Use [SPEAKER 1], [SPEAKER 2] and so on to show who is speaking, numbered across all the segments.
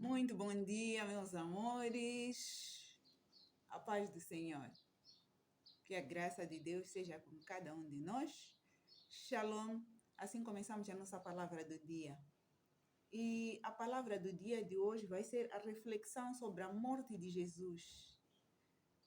[SPEAKER 1] Muito bom dia, meus amores. A paz do Senhor. Que a graça de Deus seja com cada um de nós. Shalom. Assim começamos a nossa palavra do dia. E a palavra do dia de hoje vai ser a reflexão sobre a morte de Jesus.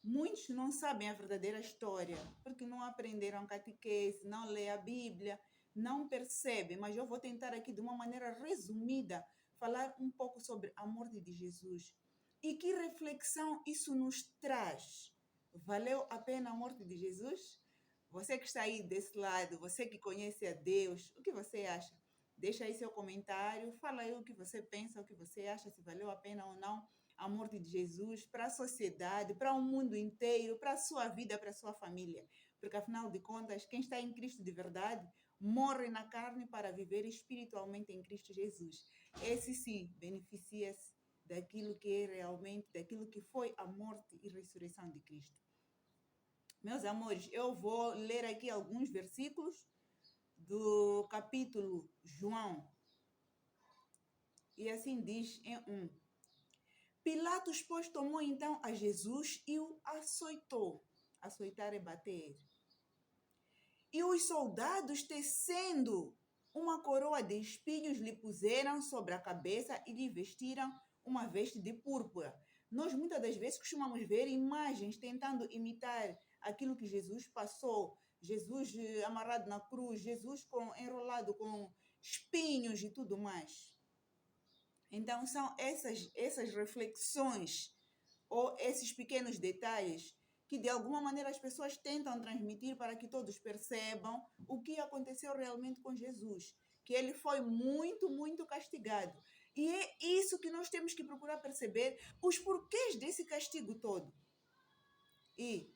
[SPEAKER 1] Muitos não sabem a verdadeira história, porque não aprenderam catequese, não lê a Bíblia, não percebem, mas eu vou tentar aqui de uma maneira resumida falar um pouco sobre a morte de Jesus. E que reflexão isso nos traz? Valeu a pena a morte de Jesus? Você que está aí desse lado, você que conhece a Deus, o que você acha? Deixa aí seu comentário, fala aí o que você pensa, o que você acha, se valeu a pena ou não a morte de Jesus para a sociedade, para o mundo inteiro, para a sua vida, para a sua família. Porque, afinal de contas, quem está em Cristo de verdade morre na carne para viver espiritualmente em Cristo Jesus. Esse sim beneficia-se daquilo que é realmente, daquilo que foi a morte e ressurreição de Cristo. Meus amores, eu vou ler aqui alguns versículos do capítulo João. E assim diz em 1. Pilatos, pois, tomou então a Jesus e o açoitou. Açoitar é bater. E os soldados, tecendo uma coroa de espinhos, lhe puseram sobre a cabeça e lhe vestiram uma veste de púrpura. Nós muitas das vezes costumamos ver imagens tentando imitar aquilo que Jesus passou. Jesus amarrado na cruz, Jesus enrolado com espinhos e tudo mais. Então, são essas reflexões ou esses pequenos detalhes que, de alguma maneira, as pessoas tentam transmitir para que todos percebam o que aconteceu realmente com Jesus, que ele foi muito, muito castigado. E é isso que nós temos que procurar perceber, os porquês desse castigo todo. E,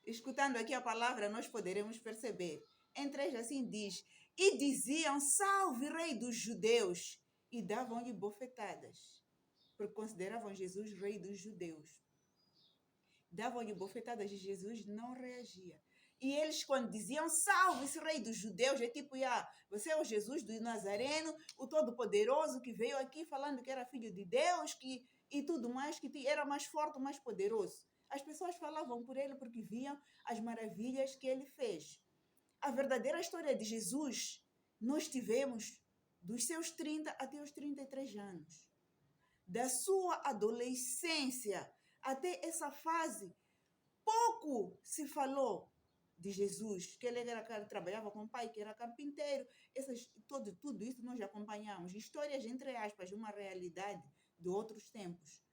[SPEAKER 1] escutando aqui a palavra, nós poderemos perceber. Em 3 assim diz, e diziam, salve rei dos judeus, e davam-lhe bofetadas, porque consideravam Jesus rei dos judeus. Davam-lhe bofetadas e Jesus não reagia. E eles, quando diziam, salve-se rei dos judeus, é tipo, você é o Jesus do Nazareno, o Todo-Poderoso que veio aqui falando que era filho de Deus e tudo mais, que era mais forte, mais poderoso. As pessoas falavam por ele porque viam as maravilhas que ele fez. A verdadeira história de Jesus, nós tivemos dos seus 30 até os 33 anos. Da sua adolescência até essa fase, pouco se falou de Jesus, que ele trabalhava com o pai, que era carpinteiro. Tudo isso nós acompanhamos. Histórias, entre aspas, uma realidade de outros tempos.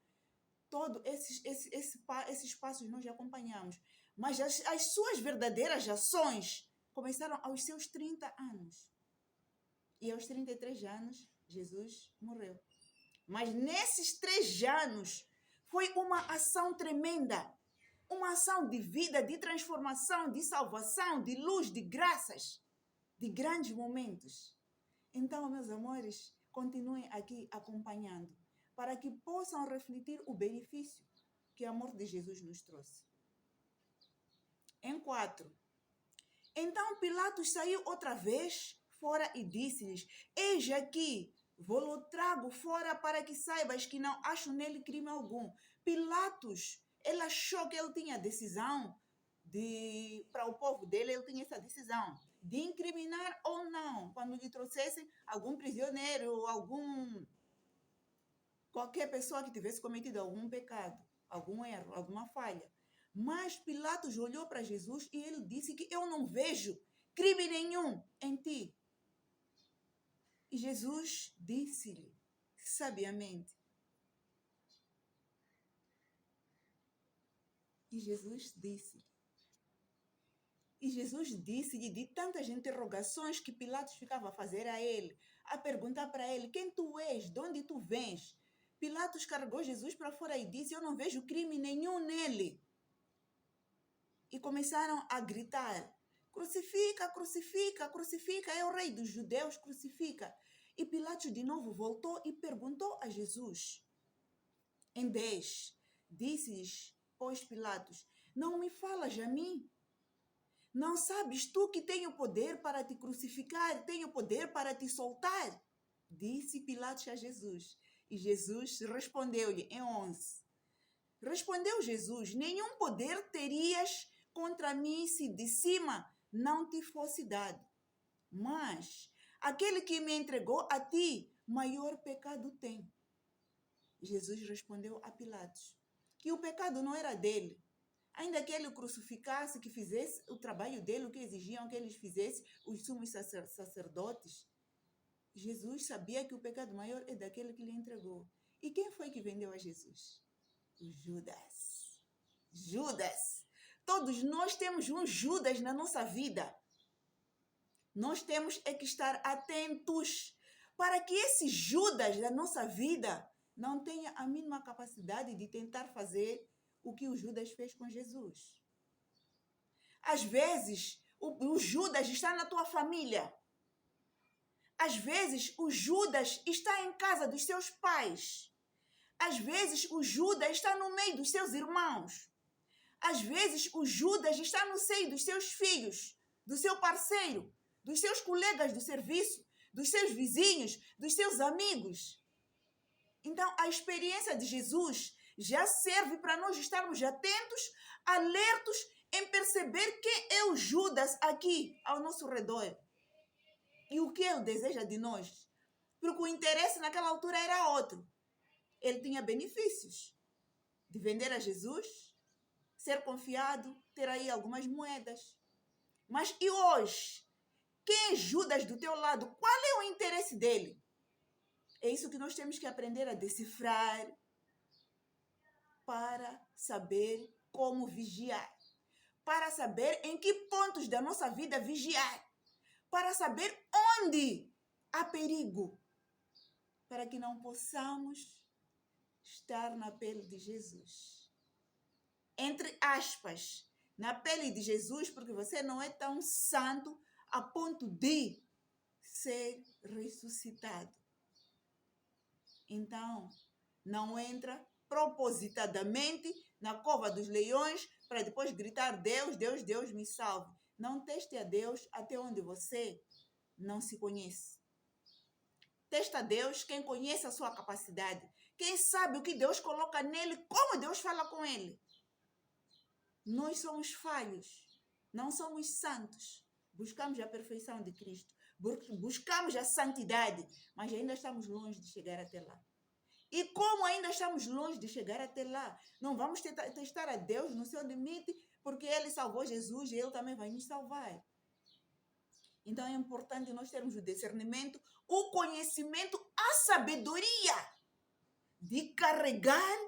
[SPEAKER 1] Todos esses passos nós já acompanhamos. Mas as suas verdadeiras ações começaram aos seus 30 anos. E aos 33 anos, Jesus morreu. Mas nesses 3 anos, foi uma ação tremenda. Uma ação de vida, de transformação, de salvação, de luz, de graças, de grandes momentos. Então, meus amores, continuem aqui acompanhando, para que possam refletir o benefício que a morte de Jesus nos trouxe. Em 4. Então Pilatos saiu outra vez fora e disse-lhes, eis aqui, vou-lo trago fora para que saibas que não acho nele crime algum. Pilatos, ele achou que ele tinha decisão para o povo dele, ele tinha essa decisão de incriminar ou não, quando lhe trouxessem algum prisioneiro, qualquer pessoa que tivesse cometido algum pecado, algum erro, alguma falha. Mas Pilatos olhou para Jesus e ele disse que eu não vejo crime nenhum em ti. E Jesus disse-lhe, sabiamente. E Jesus disse-lhe de tantas interrogações que Pilatos ficava a fazer a ele, a perguntar para ele, quem tu és, de onde tu vens? Pilatos carregou Jesus para fora e disse, eu não vejo crime nenhum nele. E começaram a gritar, crucifica, crucifica, crucifica, é o rei dos judeus, crucifica. E Pilatos de novo voltou e perguntou a Jesus. Em 10, disse-lhes, pois Pilatos, não me falas a mim? Não sabes tu que tenho poder para te crucificar, tenho poder para te soltar? Disse Pilatos a Jesus. E Jesus respondeu-lhe em 11. Respondeu Jesus: nenhum poder terias contra mim se de cima não te fosse dado. Mas aquele que me entregou a ti, maior pecado tem. Jesus respondeu a Pilatos que o pecado não era dele. Ainda que ele o crucificasse, que fizesse o trabalho dele, o que exigiam que eles fizessem, os sumos sacerdotes, Jesus sabia que o pecado maior é daquele que lhe entregou. E quem foi que vendeu a Jesus? O Judas. Judas. Todos nós temos um Judas na nossa vida. Nós temos é que estar atentos para que esse Judas da nossa vida não tenha a mínima capacidade de tentar fazer o que o Judas fez com Jesus. Às vezes, o Judas está na tua família. Às vezes, o Judas está em casa dos seus pais. Às vezes, o Judas está no meio dos seus irmãos. Às vezes, o Judas está no seio dos seus filhos, do seu parceiro, dos seus colegas do serviço, dos seus vizinhos, dos seus amigos. Então, a experiência de Jesus já serve para nós estarmos atentos, alertos em perceber quem é o Judas aqui ao nosso redor. E o que ele deseja de nós. Porque o interesse naquela altura era outro. Ele tinha benefícios de vender a Jesus, ser confiado, ter aí algumas moedas. Mas e hoje? Quem é Judas do teu lado? Qual é o interesse dele? É isso que nós temos que aprender a decifrar para saber como vigiar. Para saber em que pontos da nossa vida vigiar. Para saber onde há perigo. Para que não possamos estar na pele de Jesus. Entre aspas, na pele de Jesus, porque você não é tão santo a ponto de ser ressuscitado. Então, não entra propositadamente na cova dos leões para depois gritar: Deus, Deus, Deus, me salve. Não teste a Deus até onde você não se conhece. Testa a Deus quem conhece a sua capacidade. Quem sabe o que Deus coloca nele, como Deus fala com ele. Nós somos falhos, não somos santos. Buscamos a perfeição de Cristo. Buscamos a santidade, mas ainda estamos longe de chegar até lá. E como ainda estamos longe de chegar até lá, não vamos testar a Deus no seu limite, porque Ele salvou Jesus e Ele também vai nos salvar. Então é importante nós termos o discernimento, o conhecimento, a sabedoria de carregar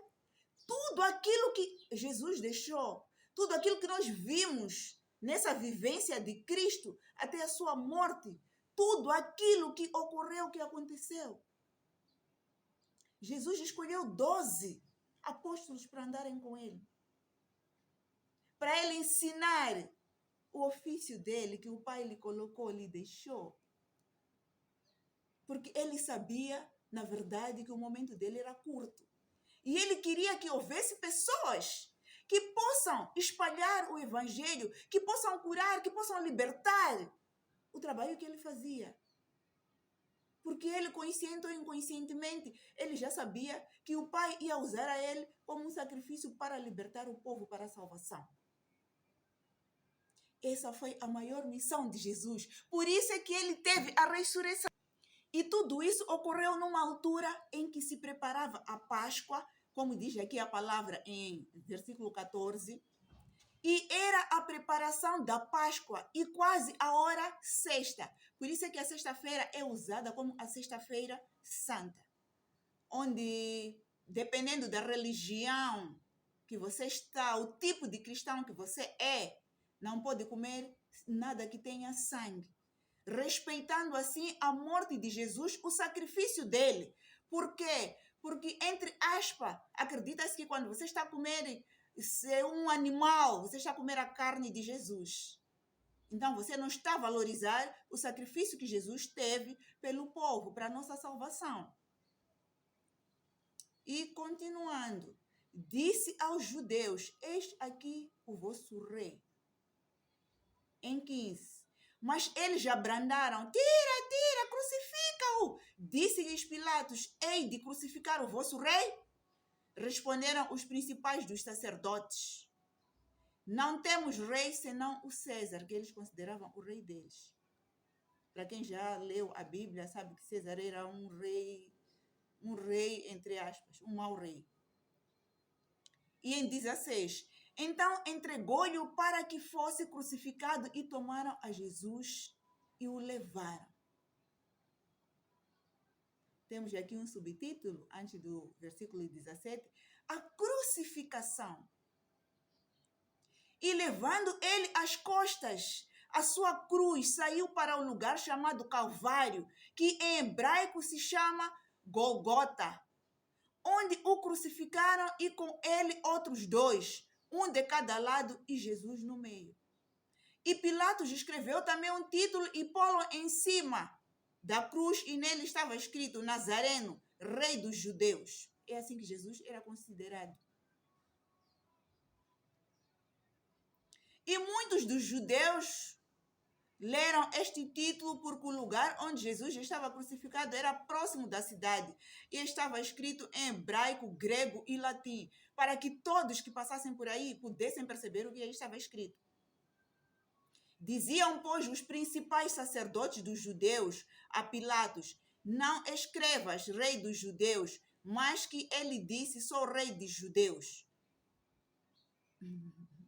[SPEAKER 1] tudo aquilo que Jesus deixou, tudo aquilo que nós vimos nessa vivência de Cristo até a sua morte, tudo aquilo que ocorreu, que aconteceu. Jesus escolheu 12 apóstolos para andarem com ele. Para ele ensinar o ofício dele, que o Pai lhe colocou, lhe deixou. Porque ele sabia, na verdade, que o momento dele era curto. E ele queria que houvesse pessoas que possam espalhar o evangelho, que possam curar, que possam libertar. O trabalho que ele fazia. Porque ele, consciente ou inconscientemente, ele já sabia que o Pai ia usar a ele como um sacrifício para libertar o povo para a salvação. Essa foi a maior missão de Jesus. Por isso é que ele teve a ressurreição. E tudo isso ocorreu numa altura em que se preparava a Páscoa, como diz aqui a palavra em versículo 14, e era a preparação da Páscoa e quase a hora sexta. Por isso é que a sexta-feira é usada como a sexta-feira santa, onde, dependendo da religião que você está, o tipo de cristão que você é, não pode comer nada que tenha sangue, respeitando assim a morte de Jesus, o sacrifício dele. Por quê? Porque, entre aspas, acredita-se que quando você está a comer um animal, você está a comer a carne de Jesus. Então, você não está a valorizar o sacrifício que Jesus teve pelo povo, para a nossa salvação. E, continuando, disse aos judeus: eis aqui o vosso rei. Em 15. Mas eles já brandaram: tira, crucifica-o, Disse-lhes Pilatos: hei de crucificar o vosso rei? Responderam os principais dos sacerdotes: não temos rei senão o César, que eles consideravam o rei deles. Para quem já leu a Bíblia, sabe que César era um rei, entre aspas, um mau rei. E em 16, então entregou-lhe para que fosse crucificado e tomaram a Jesus e o levaram. Temos aqui um subtítulo, antes do versículo 17, a crucificação. E levando ele às costas, a sua cruz saiu para o lugar chamado Calvário, que em hebraico se chama Golgota, onde o crucificaram e com ele outros dois, um de cada lado e Jesus no meio. E Pilatos escreveu também um título e pô-lo em cima da cruz, e nele estava escrito: Nazareno, rei dos judeus. É assim que Jesus era considerado. E muitos dos judeus leram este título porque o lugar onde Jesus estava crucificado era próximo da cidade e estava escrito em hebraico, grego e latim, para que todos que passassem por aí pudessem perceber o que aí estava escrito. Diziam, pois, os principais sacerdotes dos judeus a Pilatos: não escrevas rei dos judeus, mas que ele disse: sou rei dos judeus.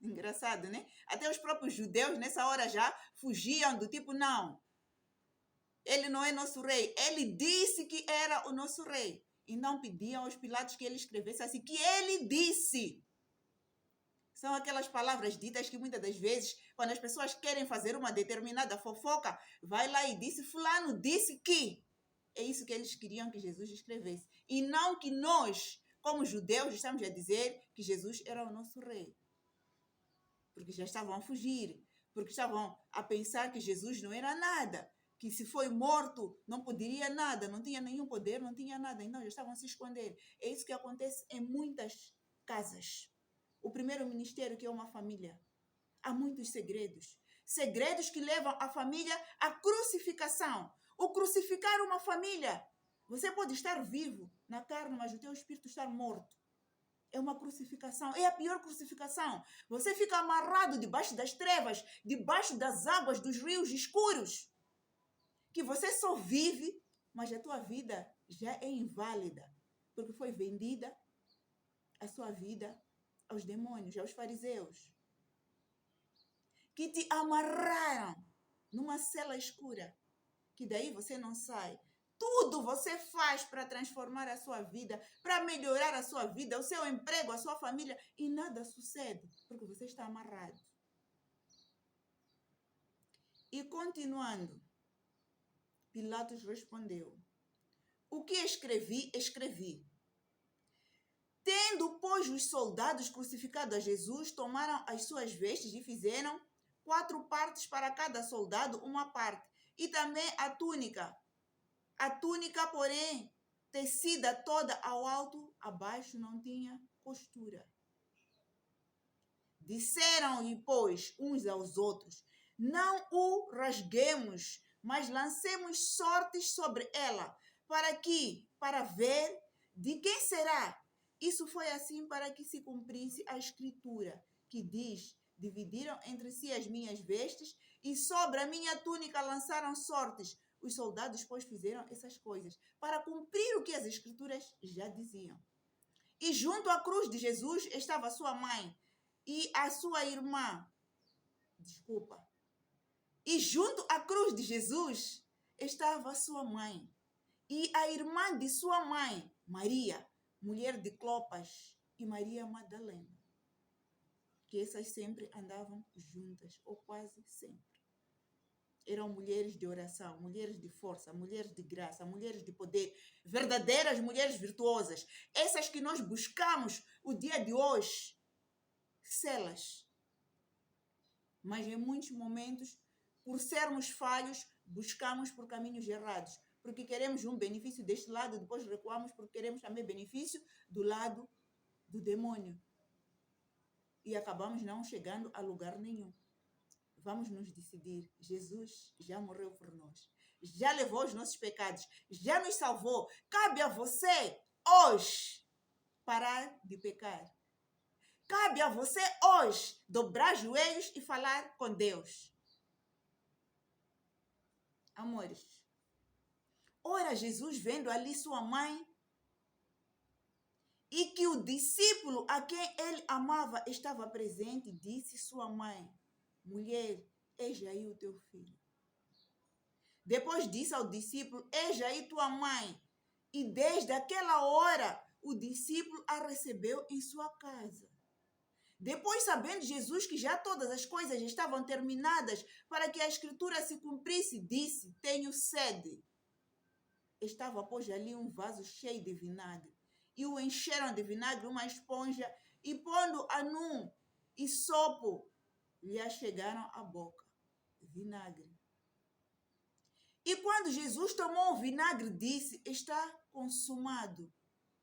[SPEAKER 1] Engraçado, né? Até os próprios judeus nessa hora já fugiam do tipo: não, ele não é nosso rei, ele disse que era o nosso rei. E não pediam aos Pilatos que ele escrevesse assim, que ele disse. São aquelas palavras ditas que muitas das vezes, quando as pessoas querem fazer uma determinada fofoca, vai lá e disse: fulano disse que. É isso que eles queriam que Jesus escrevesse. E não que nós, como judeus, estamos a dizer que Jesus era o nosso rei. Porque já estavam a fugir, porque estavam a pensar que Jesus não era nada, que se foi morto não poderia nada, não tinha nenhum poder, não tinha nada, então já estavam a se esconder. É isso que acontece em muitas casas. O primeiro ministério, que é uma família, há muitos segredos. Segredos que levam a família à crucificação. O crucificar uma família. Você pode estar vivo na carne, mas o teu espírito está morto. É uma crucificação, é a pior crucificação. Você fica amarrado debaixo das trevas, debaixo das águas dos rios escuros, que você só vive, mas a tua vida já é inválida, porque foi vendida a sua vida aos demônios, aos fariseus, que te amarraram numa cela escura, que daí você não sai. Tudo você faz para transformar a sua vida, para melhorar a sua vida, o seu emprego, a sua família, e nada sucede, porque você está amarrado. E continuando, Pilatos respondeu: o que escrevi, escrevi. Tendo, pois, os soldados crucificado a Jesus, tomaram as suas vestes e fizeram 4 partes para cada soldado, uma parte, e também a túnica. A túnica, porém, tecida toda ao alto, abaixo não tinha costura. Disseram-lhe, pois, uns aos outros: não o rasguemos, mas lancemos sortes sobre ela, para ver de quem será. Isso foi assim para que se cumprisse a escritura, que diz: dividiram entre si as minhas vestes e sobre a minha túnica lançaram sortes. Os soldados, pois, fizeram essas coisas para cumprir o que as escrituras já diziam. E junto à cruz de Jesus estava sua mãe e a sua irmã. E junto à cruz de Jesus estava sua mãe e a irmã de sua mãe, Maria, mulher de Clopas, e Maria Madalena, que essas sempre andavam juntas, ou quase sempre. Eram mulheres de oração, mulheres de força, mulheres de graça, mulheres de poder, verdadeiras mulheres virtuosas. Essas que nós buscamos o dia de hoje, celas. Mas em muitos momentos, por sermos falhos, buscamos por caminhos errados. Porque queremos um benefício deste lado, depois recuamos porque queremos também benefício do lado do demônio. E acabamos não chegando a lugar nenhum. Vamos nos decidir. Jesus já morreu por nós. já levou os nossos pecados, já nos salvou. Cabe a você hoje parar de pecar. Cabe a você hoje dobrar joelhos e falar com Deus. Amores, ora Jesus vendo ali sua mãe e que o discípulo a quem ele amava estava presente, disse sua mãe: mulher, eis aí o teu filho. Depois disse ao discípulo: eis aí tua mãe. E desde aquela hora o discípulo a recebeu em sua casa. Depois, sabendo Jesus que já todas as coisas estavam terminadas para que a escritura se cumprisse, disse: tenho sede. Estava, pois, ali um vaso cheio de vinagre. E o encheram de vinagre uma esponja e pondo-a num hisopo, lhe achegaram à boca. Vinagre. E quando Jesus tomou o vinagre, disse: está consumado.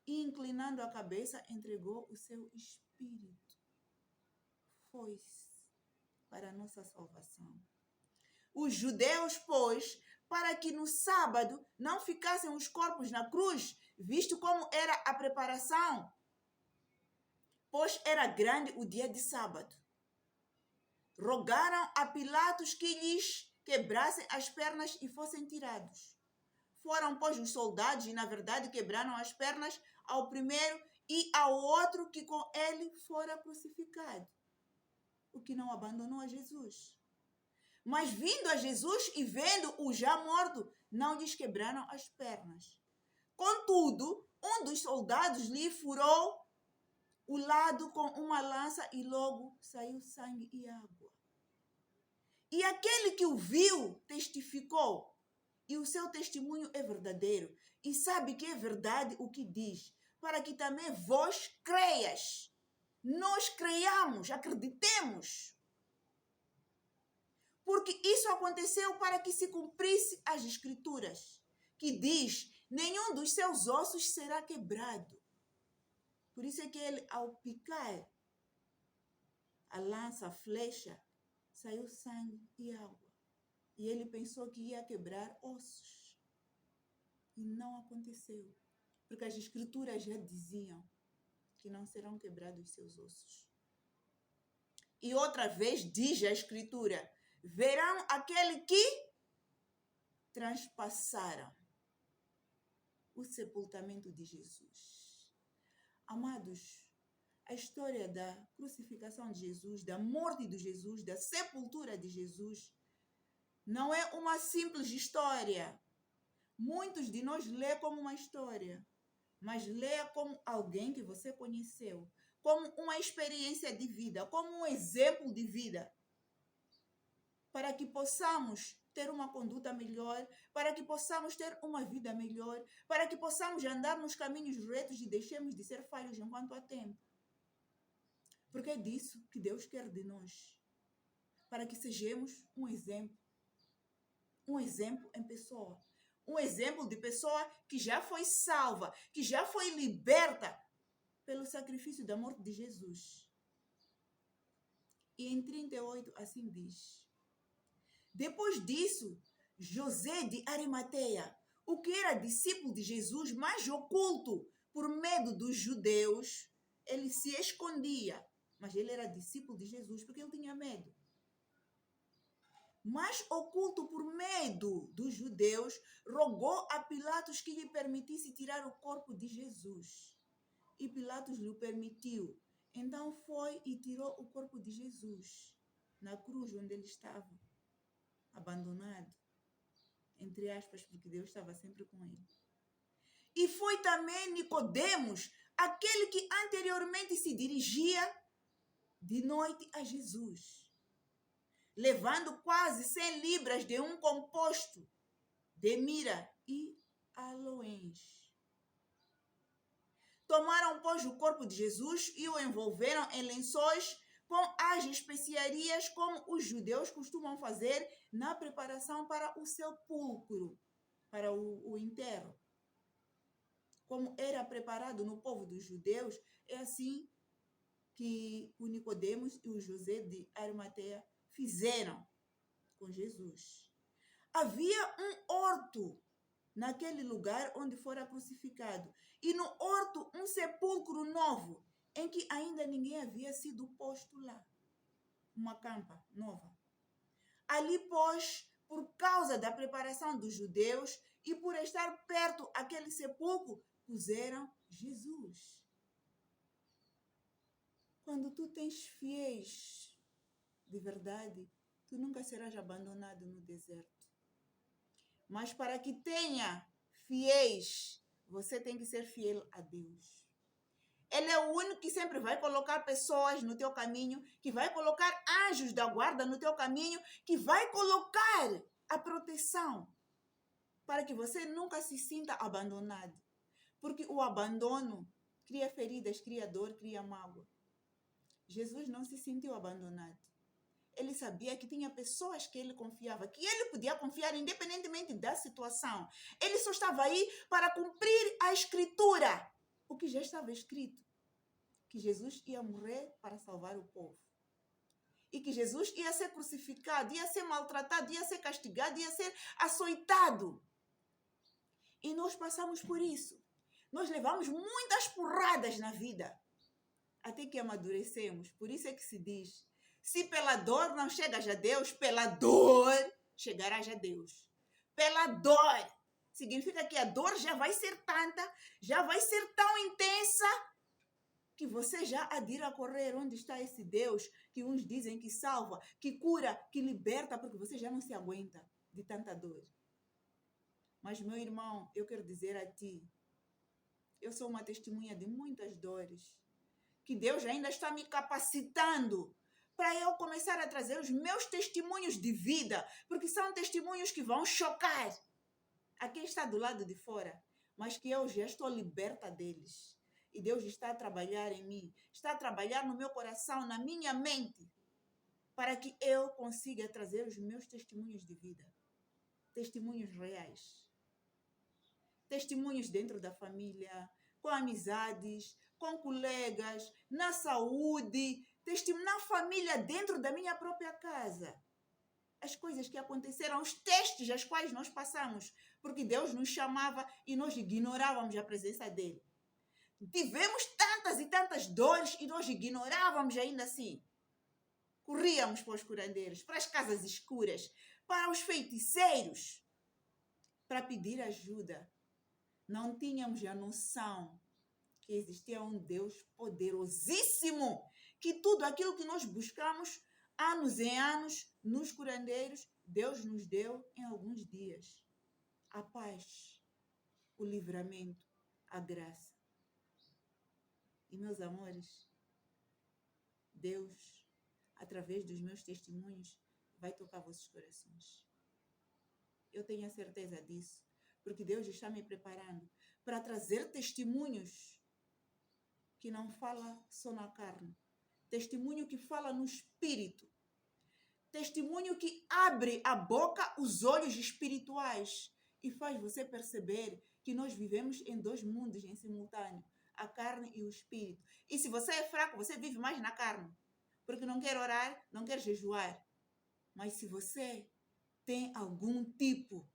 [SPEAKER 1] E inclinando a cabeça, entregou o seu espírito. Foi-se para a nossa salvação. Os judeus, pois, para que no sábado não ficassem os corpos na cruz, visto como era a preparação, pois era grande o dia de sábado, rogaram a Pilatos que lhes quebrassem as pernas e fossem tirados. Foram, pois, os soldados e, na verdade, quebraram as pernas ao primeiro e ao outro que com ele fora crucificado, o que não abandonou a Jesus. Mas vindo a Jesus e vendo-o já morto, não lhes quebraram as pernas. Contudo, um dos soldados lhe furou o lado com uma lança e logo saiu sangue e água. E aquele que o viu testificou, e o seu testemunho é verdadeiro, e sabe que é verdade o que diz, para que também vós creias. Nós creiamos, acreditemos. Porque isso aconteceu para que se cumprisse as escrituras, que diz: nenhum dos seus ossos será quebrado. Por isso é que ele, ao picar a lança, a flecha, saiu sangue e água. E ele pensou que ia quebrar ossos. E não aconteceu. Porque as escrituras já diziam que não serão quebrados seus ossos. E outra vez diz a escritura: verão aquele que transpassaram o sepultamento de Jesus. Amados, a história da crucificação de Jesus, da morte de Jesus, da sepultura de Jesus, não é uma simples história. Muitos de nós lê como uma história, mas lê como alguém que você conheceu, como uma experiência de vida, como um exemplo de vida, para que possamos ter uma conduta melhor, para que possamos ter uma vida melhor, para que possamos andar nos caminhos retos e deixemos de ser falhos enquanto há tempo. Porque é disso que Deus quer de nós, para que sejamos um exemplo em pessoa, um exemplo de pessoa que já foi salva, que já foi liberta pelo sacrifício da morte de Jesus. E em 38 assim diz: depois disso, José de Arimateia, o que era discípulo de Jesus, mas oculto por medo dos judeus, ele se escondia, mas ele era discípulo de Jesus porque ele tinha medo. Mas oculto por medo dos judeus, rogou a Pilatos que lhe permitisse tirar o corpo de Jesus. E Pilatos lhe permitiu. Então foi e tirou o corpo de Jesus na cruz onde ele estava, abandonado, entre aspas, porque Deus estava sempre com ele. E foi também Nicodemos, aquele que anteriormente se dirigia de noite a Jesus, levando quase 100 libras de um composto de mira e aloés. Tomaram, pois, o corpo de Jesus e o envolveram em lençóis com as especiarias, como os judeus costumam fazer na preparação para o sepulcro, para o enterro. Como era preparado no povo dos judeus, é assim que o Nicodemos e o José de Arimateia fizeram com Jesus. havia um horto naquele lugar onde fora crucificado. E no horto, um sepulcro novo, em que ainda ninguém havia sido posto lá. Uma campa nova. Ali, pois, por causa da preparação dos judeus e por estar perto aquele sepulcro, puseram Jesus. Quando tu tens fiéis de verdade, tu nunca serás abandonado no deserto. Mas para que tenha fiéis, você tem que ser fiel a Deus. Ele é o único que sempre vai colocar pessoas no teu caminho, que vai colocar anjos da guarda no teu caminho, que vai colocar a proteção para que você nunca se sinta abandonado. Porque o abandono cria feridas, cria dor, cria mágoa. Jesus não se sentiu abandonado. Ele sabia que tinha pessoas que ele confiava, que ele podia confiar independentemente da situação. Ele só estava aí para cumprir a escritura, o que já estava escrito, que Jesus ia morrer para salvar o povo. E que Jesus ia ser crucificado, ia ser maltratado, ia ser castigado, ia ser açoitado. E nós passamos por isso. Nós levamos muitas porradas na vida, até que amadurecemos. Por isso é que se diz: se pela dor não chegas a Deus, pela dor chegarás a Deus. Pela dor. Significa que a dor já vai ser tanta, já vai ser tão intensa, que você já há de ir a correr onde está esse Deus que uns dizem que salva, que cura, que liberta, porque você já não se aguenta de tanta dor. Mas, meu irmão, eu quero dizer a ti, eu sou uma testemunha de muitas dores, que Deus ainda está me capacitando para eu começar a trazer os meus testemunhos de vida, porque são testemunhos que vão chocar a quem está do lado de fora, mas que eu já estou liberta deles. E Deus está a trabalhar em mim, está a trabalhar no meu coração, na minha mente, para que eu consiga trazer os meus testemunhos de vida. Testemunhos reais. Testemunhos dentro da família, com amizades, com colegas, na saúde, na família, dentro da minha própria casa. As coisas que aconteceram, os testes aos quais nós passamos, porque Deus nos chamava e nós ignorávamos a presença dele. Tivemos tantas e tantas dores e nós ignorávamos ainda assim. Corríamos para os curandeiros, para as casas escuras, para os feiticeiros, para pedir ajuda. Não tínhamos a noção que existia um Deus poderosíssimo, que tudo aquilo que nós buscamos anos em anos nos curandeiros, Deus nos deu em alguns dias. A paz, o livramento, a graça. E, meus amores, Deus, através dos meus testemunhos, vai tocar vossos corações. Eu tenho a certeza disso, porque Deus está me preparando para trazer testemunhos que não fala só na carne, testemunho que fala no espírito, testemunho que abre a boca, os olhos espirituais e faz você perceber que nós vivemos em dois mundos em simultâneo, a carne e o espírito. E se você é fraco, você vive mais na carne, porque não quer orar, não quer jejuar. Mas se você tem algum tipo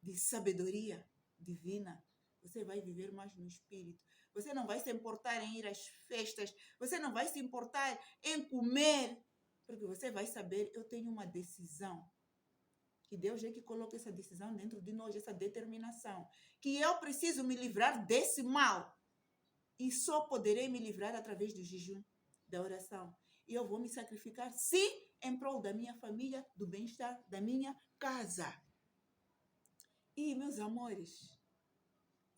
[SPEAKER 1] de sabedoria divina, você vai viver mais no espírito. Você não vai se importar em ir às festas, você não vai se importar em comer, porque você vai saber, eu tenho uma decisão. Que Deus é que coloca essa decisão dentro de nós, essa determinação. Que eu preciso me livrar desse mal. E só poderei me livrar através do jejum, da oração. E eu vou me sacrificar, sim, em prol da minha família, do bem-estar da minha casa. E, meus amores,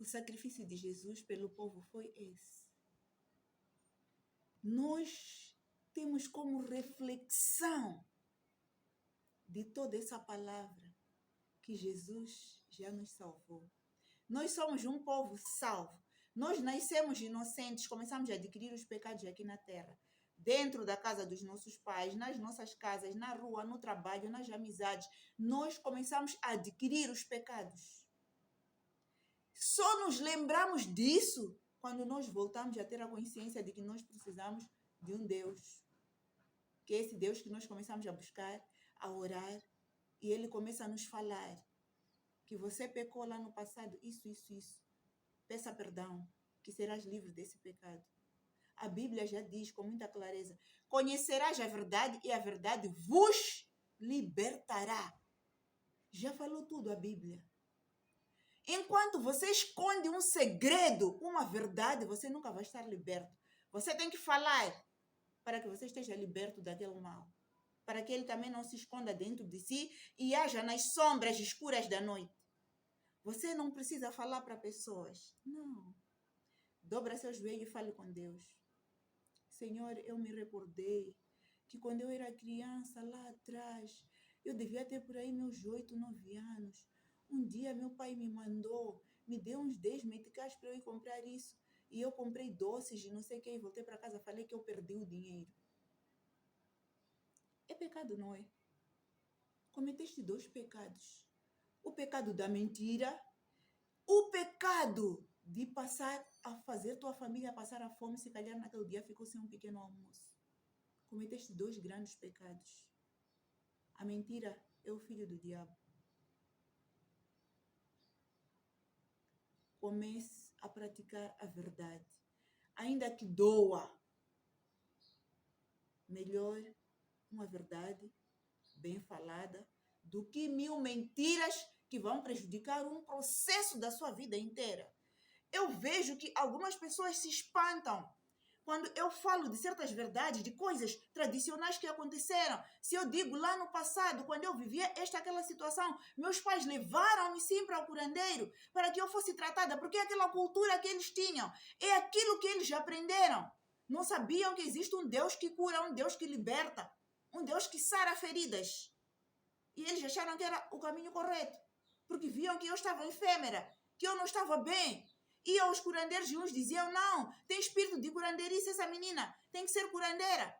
[SPEAKER 1] o sacrifício de Jesus pelo povo foi esse. Nós temos como reflexão de toda essa palavra que Jesus já nos salvou. Nós somos um povo salvo. Nós nascemos inocentes, começamos a adquirir os pecados aqui na terra, dentro da casa dos nossos pais, nas nossas casas, na rua, no trabalho, nas amizades. Nós começamos a adquirir os pecados. Só nos lembramos disso quando nós voltamos a ter a consciência de que nós precisamos de um Deus. Que é esse Deus que nós começamos a buscar, a orar, e Ele começa a nos falar. que você pecou lá no passado, isso. Peça perdão, que serás livre desse pecado. A Bíblia já diz com muita clareza: conhecerás a verdade e a verdade vos libertará. Já falou tudo a Bíblia. Enquanto você esconde um segredo, uma verdade, você nunca vai estar liberto. Você tem que falar para que você esteja liberto daquele mal. Para que ele também não se esconda dentro de si e haja nas sombras escuras da noite. Você não precisa falar para pessoas. Não. Dobra seu joelho e fale com Deus. Senhor, eu me recordei que quando eu era criança, lá atrás, eu devia ter por aí meus 8, 9 anos. Um dia meu pai me deu uns 10 meticais para eu ir comprar isso. E eu comprei doces de não sei o que e voltei para casa, falei que eu perdi o dinheiro. É pecado, não é? Cometeste 2 pecados. O pecado da mentira, o pecado de passar a fazer tua família passar a fome, se calhar naquele dia ficou sem um pequeno almoço. Cometeste 2 grandes pecados. A mentira é o filho do diabo. Comece a praticar a verdade. Ainda que doa, melhor uma verdade bem falada do que 1000 mentiras que vão prejudicar um processo da sua vida inteira. Eu vejo que algumas pessoas se espantam quando eu falo de certas verdades, de coisas tradicionais que aconteceram. Se eu digo lá no passado, quando eu vivia aquela situação, meus pais levaram-me sim para o curandeiro para que eu fosse tratada, porque é aquela cultura que eles tinham, é aquilo que eles aprenderam. Não sabiam que existe um Deus que cura, um Deus que liberta, um Deus que sara feridas. E eles acharam que era o caminho correto, porque viam que eu estava efêmera, que eu não estava bem. E aos curandeiros e uns diziam: não, tem espírito de curandeirice essa menina, tem que ser curandeira.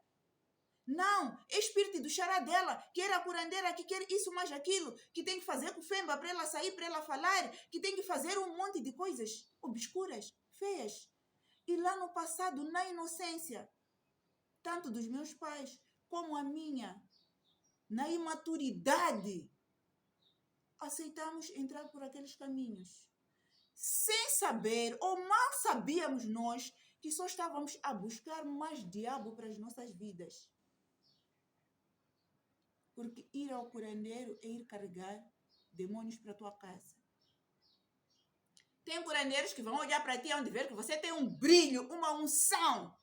[SPEAKER 1] Não, é espírito do xará dela, que era a curandeira, que quer isso mais aquilo, que tem que fazer com femba para ela sair, para ela falar, que tem que fazer um monte de coisas obscuras, feias. E lá no passado, na inocência, tanto dos meus pais como a minha, na imaturidade, aceitamos entrar por aqueles caminhos. Sem saber, ou mal sabíamos nós, que só estávamos a buscar mais diabo para as nossas vidas. Porque ir ao curandeiro é ir carregar demônios para a tua casa. Tem curandeiros que vão olhar para ti e vão ver que você tem um brilho, uma unção,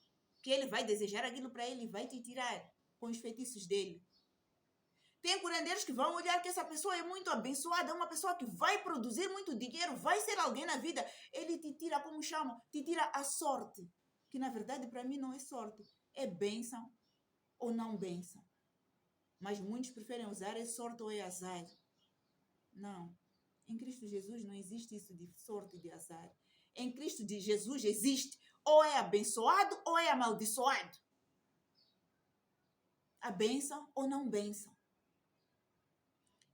[SPEAKER 1] que ele vai desejar aquilo para ele e vai te tirar com os feitiços dele. Tem curandeiros que vão olhar que essa pessoa é muito abençoada, é uma pessoa que vai produzir muito dinheiro, vai ser alguém na vida. Ele te tira, como chamam, te tira a sorte. Que na verdade para mim não é sorte, é bênção ou não bênção. Mas muitos preferem usar é sorte ou é azar. Não. Em Cristo Jesus não existe isso de sorte e de azar. Em Cristo de Jesus existe ou é abençoado ou é amaldiçoado. A bênção ou não bênção.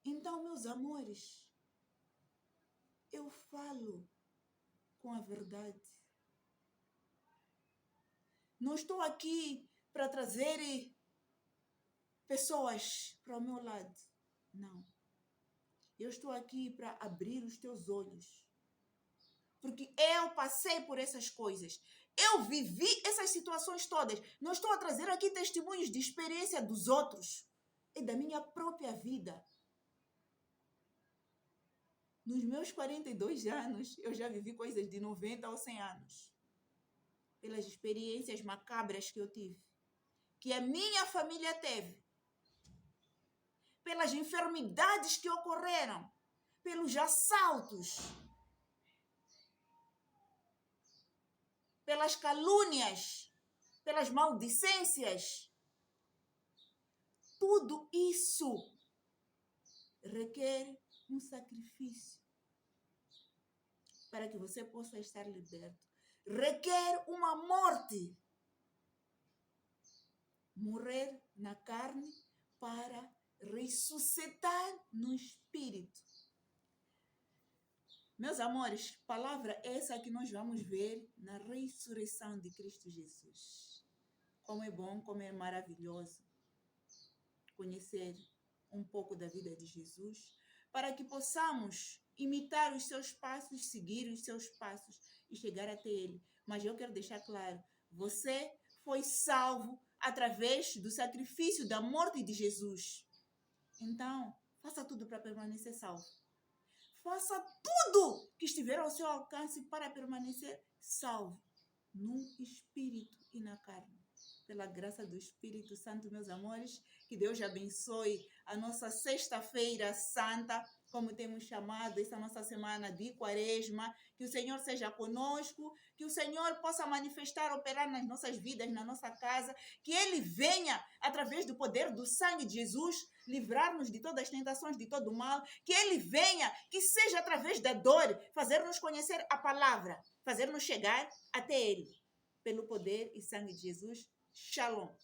[SPEAKER 1] Então, meus amores, eu falo com a verdade. Não estou aqui para trazer pessoas para o meu lado. Não. Eu estou aqui para abrir os teus olhos. Porque eu passei por essas coisas. Eu vivi essas situações todas. Não estou a trazer aqui testemunhos de experiência dos outros. É da minha própria vida. Nos meus 42 anos, eu já vivi coisas de 90 ou 100 anos. Pelas experiências macabras que eu tive. Que a minha família teve. Pelas enfermidades que ocorreram. Pelos assaltos. Pelas calúnias. Pelas maldicências. Tudo isso requer um sacrifício para que você possa estar liberto. Requer uma morte. Morrer na carne para ressuscitar no espírito. Meus amores, palavra essa que nós vamos ver na ressurreição de Cristo Jesus. Como é bom, como é maravilhoso conhecer um pouco da vida de Jesus, para que possamos imitar os seus passos, seguir os seus passos e chegar até Ele. Mas eu quero deixar claro, você foi salvo através do sacrifício da morte de Jesus. Então, faça tudo para permanecer salvo. Faça tudo que estiver ao seu alcance para permanecer salvo no espírito e na carne. Pela graça do Espírito Santo, meus amores, que Deus abençoe a nossa sexta-feira santa, como temos chamado essa nossa semana de quaresma, que o Senhor seja conosco, que o Senhor possa manifestar, operar nas nossas vidas, na nossa casa, que Ele venha, através do poder do sangue de Jesus, livrar-nos de todas as tentações, de todo o mal, que Ele venha, que seja através da dor, fazer-nos conhecer a palavra, fazer-nos chegar até Ele, pelo poder e sangue de Jesus. Shalom.